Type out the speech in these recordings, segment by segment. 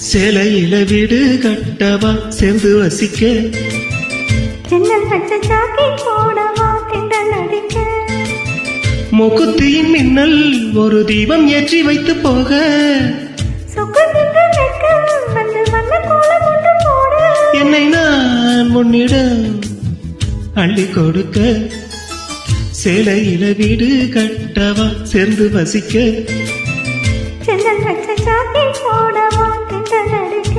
சேலையில வீடு கட்டவா சேர்ந்து வசிக்க, ஜன்னல் வச்ச ஜாக்கி போடவா திண்டல் அடிக்க, முக்குத்தியின் மின்னல் ஒரு தீபம் ஏற்றி வைத்து போக, சொக்கு திண்டு வைக்க வந்து வண்ண கோலம் ஒன்று போட, என்னை நான் உன்னிடம் அள்ளி கொடுக்க, சேலையில வீடு கட்டவா சேர்ந்து வசிக்க, ஜன்னல் வச்ச ஜாக்கி போடவா திண்டல் அடிக்க.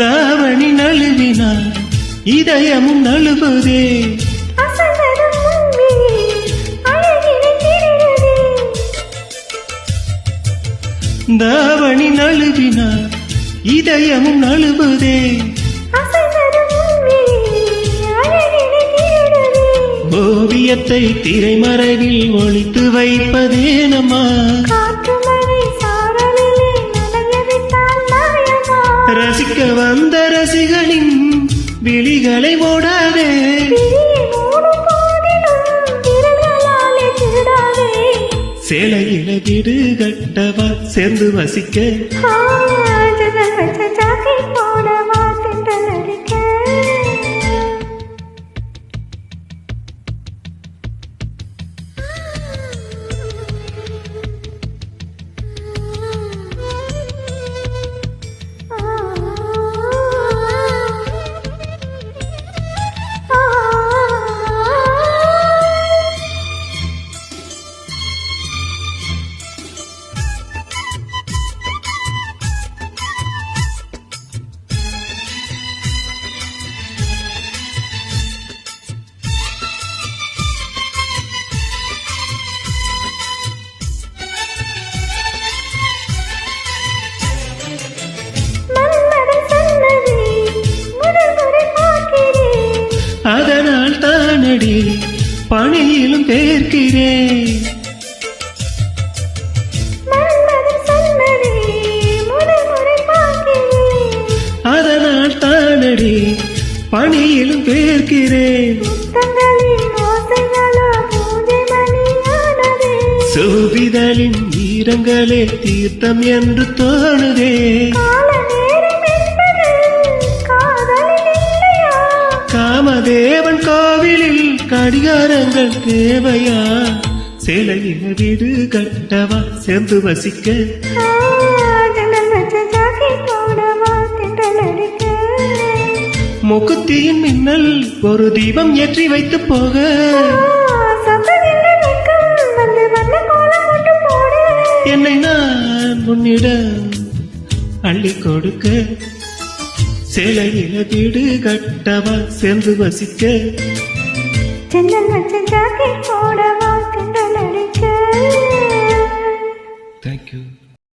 தாவணி நழுவினார் இதயமும் நழுவுதே, அசந்தரும் முன்பே அழகினை திரியுதே, தாவணி நழுவினார் இதயமும் நழுவுதே, அசந்தரும் முன்பே அழகினை திரியுதே, ஓவியத்தை திரைமறைவில் ஒளித்து வைப்பதேனம்மா, காற்று மழை சாரலிலே நனைய விட்டால் மாயமா, ரசிக்க வந்த ரசிகனின் விழிகளை மூடாதே, விழியை மூடும் போதிலும் விரல்களாலே திருடாதே, சேலையில வீடு கட்டவா சேர்ந்து வசிக்க, ஜன்னல் வச்ச ஜாக்கி போடவா திண்டல் அடிக்க. அதனால் தானடி பணியிலும் பேர்க்கிறேன், அதனால் தானடி பணியிலும் பேர்க்கிறேன், சோபிதலின் வீரங்களே தீர்த்தம் என்று தோணுதே, காமதேவன் கோவிலில் கடிகாரங்கள் தேவையா, சேலையில வீடு கட்டவா சேர்ந்து வசிக்க, முக்குத்தியின் மின்னல் ஒரு தீபம் ஏற்றி வைத்து போக, என்னை நான் உன்னிடம் அள்ளி கொடுக்க, சேலையில வீடு கட்டவா சேர்ந்து வசிக்க, ஜன்னல் வச்ச ஜாக்கி